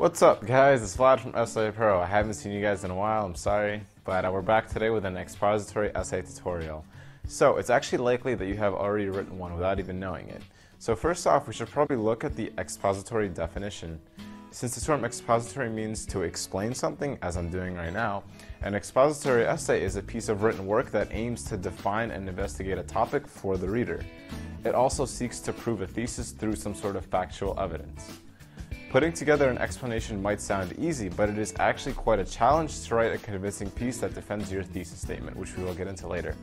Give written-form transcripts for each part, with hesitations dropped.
What's up, guys? It's Vlad from Essay Pro. I haven't seen you guys in a while, I'm sorry, but we're back today with an expository essay tutorial. So it's actually likely that you have already written one without even knowing it. So first off, we should probably look at the expository definition. Since the term expository means to explain something, as I'm doing right now, an expository essay is a piece of written work that aims to define and investigate a topic for the reader. It also seeks to prove a thesis through some sort of factual evidence. Putting together an explanation might sound easy, but it is actually quite a challenge to write a convincing piece that defends your thesis statement, which we will get into later.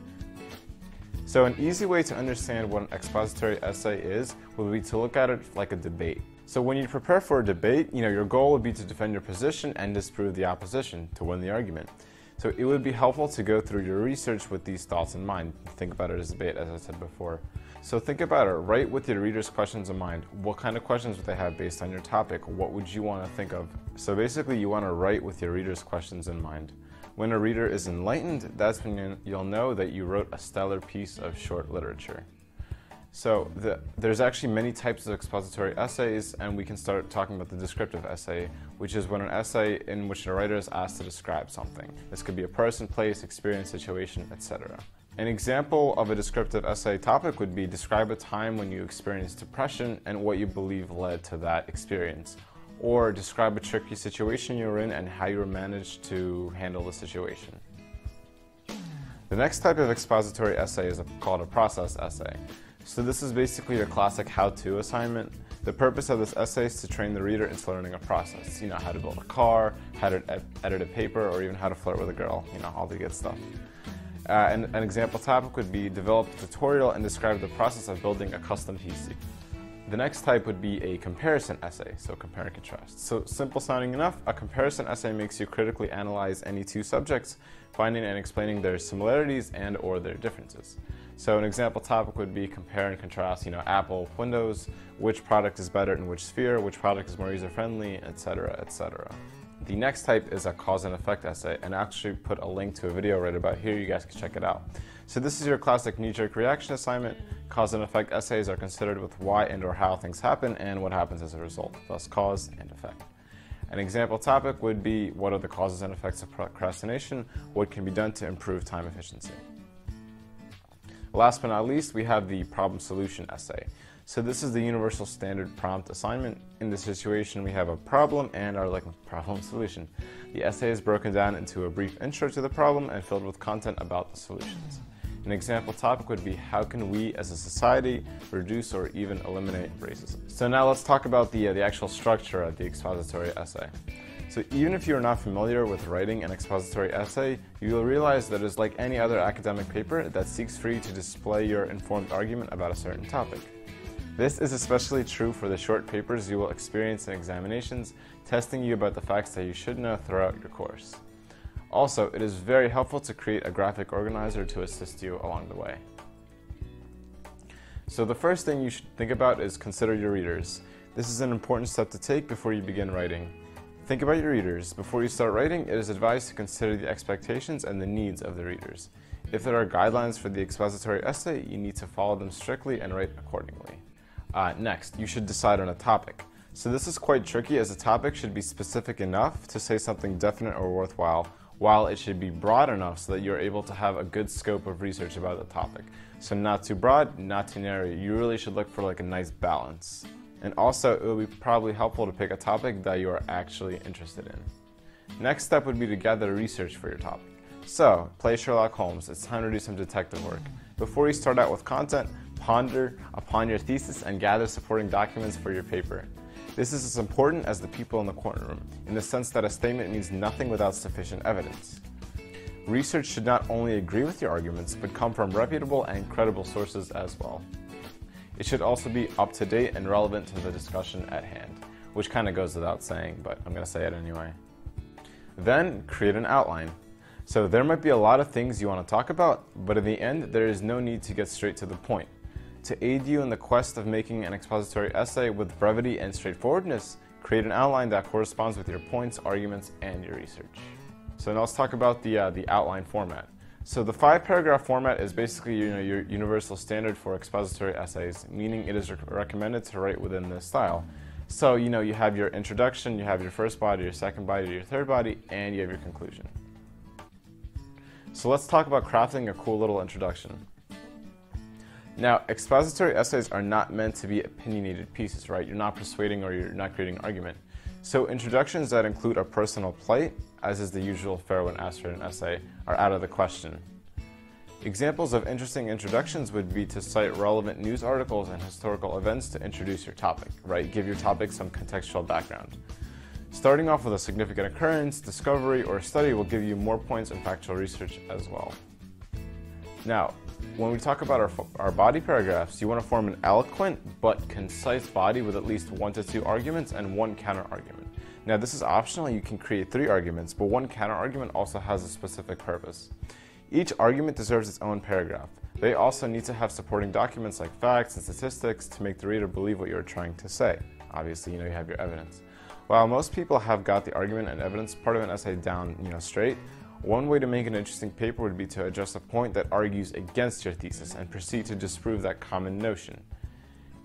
So an easy way to understand what an expository essay is would be to look at it like a debate. So when you prepare for a debate, your goal would be to defend your position and disprove the opposition, to win the argument. So it would be helpful to go through your research with these thoughts in mind. Think about it as a debate, as I said before. So think about it, write with your readers' questions in mind. What kind of questions would they have based on your topic? What would you want to think of? So basically you want to write with your readers' questions in mind. When a reader is enlightened, that's when you'll know that you wrote a stellar piece of short literature. So there's actually many types of expository essays, and we can start talking about the descriptive essay, which is when an essay in which the writer is asked to describe something. This could be a person, place, experience, situation, etc. An example of a descriptive essay topic would be describe a time when you experienced depression and what you believe led to that experience. Or describe a tricky situation you were in and how you managed to handle the situation. The next type of expository essay is called a process essay. So this is basically your classic how-to assignment. The purpose of this essay is to train the reader into learning a process. How to build a car, how to edit a paper, or even how to flirt with a girl, all the good stuff. And an example topic would be develop a tutorial and describe the process of building a custom PC. The next type would be a comparison essay, so compare and contrast. So simple sounding enough, a comparison essay makes you critically analyze any two subjects, finding and explaining their similarities and or their differences. So an example topic would be compare and contrast, Apple, Windows, which product is better in which sphere, which product is more user-friendly, etc., etc. The next type is a cause and effect essay, and I actually put a link to a video right about here, you guys can check it out. So this is your classic knee-jerk reaction assignment. Cause and effect essays are considered with why and or how things happen and what happens as a result, thus cause and effect. An example topic would be what are the causes and effects of procrastination, what can be done to improve time efficiency. Last but not least, we have the problem solution essay. So this is the universal standard prompt assignment. In this situation, we have a problem and are looking for problem solution. The essay is broken down into a brief intro to the problem and filled with content about the solutions. An example topic would be how can we as a society reduce or even eliminate racism. So now let's talk about the actual structure of the expository essay. So even if you're not familiar with writing an expository essay, you will realize that it's like any other academic paper that seeks for you to display your informed argument about a certain topic. This is especially true for the short papers you will experience in examinations, testing you about the facts that you should know throughout your course. Also, it is very helpful to create a graphic organizer to assist you along the way. So the first thing you should think about is consider your readers. This is an important step to take before you begin writing. Think about your readers. Before you start writing, it is advised to consider the expectations and the needs of the readers. If there are guidelines for the expository essay, you need to follow them strictly and write accordingly. Next, you should decide on a topic. So this is quite tricky as a topic should be specific enough to say something definite or worthwhile, while it should be broad enough so that you're able to have a good scope of research about the topic. So not too broad, not too narrow. You really should look for a nice balance. And also, it would be probably helpful to pick a topic that you are actually interested in. Next step would be to gather research for your topic. So, play Sherlock Holmes. It's time to do some detective work. Before you start out with content, ponder upon your thesis and gather supporting documents for your paper. This is as important as the people in the courtroom, in the sense that a statement means nothing without sufficient evidence. Research should not only agree with your arguments, but come from reputable and credible sources as well. It should also be up to date and relevant to the discussion at hand, which kind of goes without saying, but I'm going to say it anyway. Then, create an outline. So there might be a lot of things you want to talk about, but in the end, there is no need to get straight to the point. To aid you in the quest of making an expository essay with brevity and straightforwardness, create an outline that corresponds with your points, arguments, and your research. So now let's talk about the outline format. So the 5-paragraph format is basically your universal standard for expository essays, meaning it is recommended to write within this style. So, you have your introduction, you have your first body, your second body, your third body, and you have your conclusion. So let's talk about crafting a cool little introduction. Now, expository essays are not meant to be opinionated pieces, right? You're not persuading or you're not creating an argument. So introductions that include a personal plight, as is the usual fare when asked for an essay, are out of the question. Examples of interesting introductions would be to cite relevant news articles and historical events to introduce your topic, right? Give your topic some contextual background. Starting off with a significant occurrence, discovery, or study will give you more points in factual research as well. Now, when we talk about our body paragraphs, you want to form an eloquent but concise body with at least 1 to 2 arguments and 1 counter-argument. Now, this is optional. You can create 3 arguments, but 1 counter-argument also has a specific purpose. Each argument deserves its own paragraph. They also need to have supporting documents like facts and statistics to make the reader believe what you're trying to say. Obviously, you have your evidence. While most people have got the argument and evidence part of an essay down, straight, one way to make an interesting paper would be to address a point that argues against your thesis and proceed to disprove that common notion.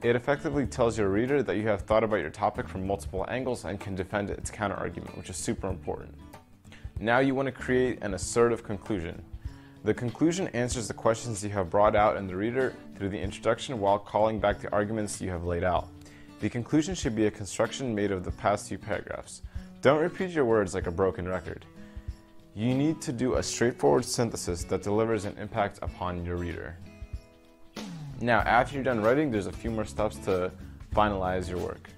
It effectively tells your reader that you have thought about your topic from multiple angles and can defend its counter-argument, which is super important. Now you want to create an assertive conclusion. The conclusion answers the questions you have brought out in the reader through the introduction while calling back the arguments you have laid out. The conclusion should be a construction made of the past 2 paragraphs. Don't repeat your words like a broken record. You need to do a straightforward synthesis that delivers an impact upon your reader. Now, after you're done writing, there's a few more steps to finalize your work.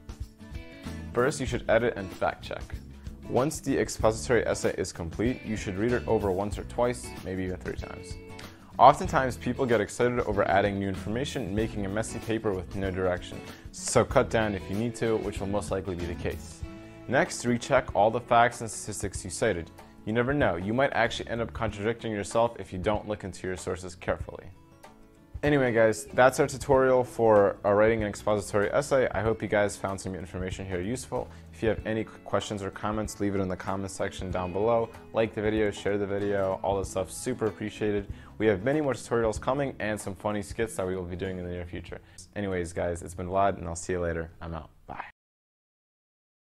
First, you should edit and fact check. Once the expository essay is complete, you should read it over once or twice, maybe even 3 times. Oftentimes, people get excited over adding new information and making a messy paper with no direction, so cut down if you need to, which will most likely be the case. Next, recheck all the facts and statistics you cited. You never know, you might actually end up contradicting yourself if you don't look into your sources carefully. Anyway guys, that's our tutorial for writing an expository essay. I hope you guys found some information here useful. If you have any questions or comments, leave it in the comments section down below. Like the video, share the video, all this stuff, super appreciated. We have many more tutorials coming and some funny skits that we will be doing in the near future. Anyways guys, it's been Vlad and I'll see you later. I'm out.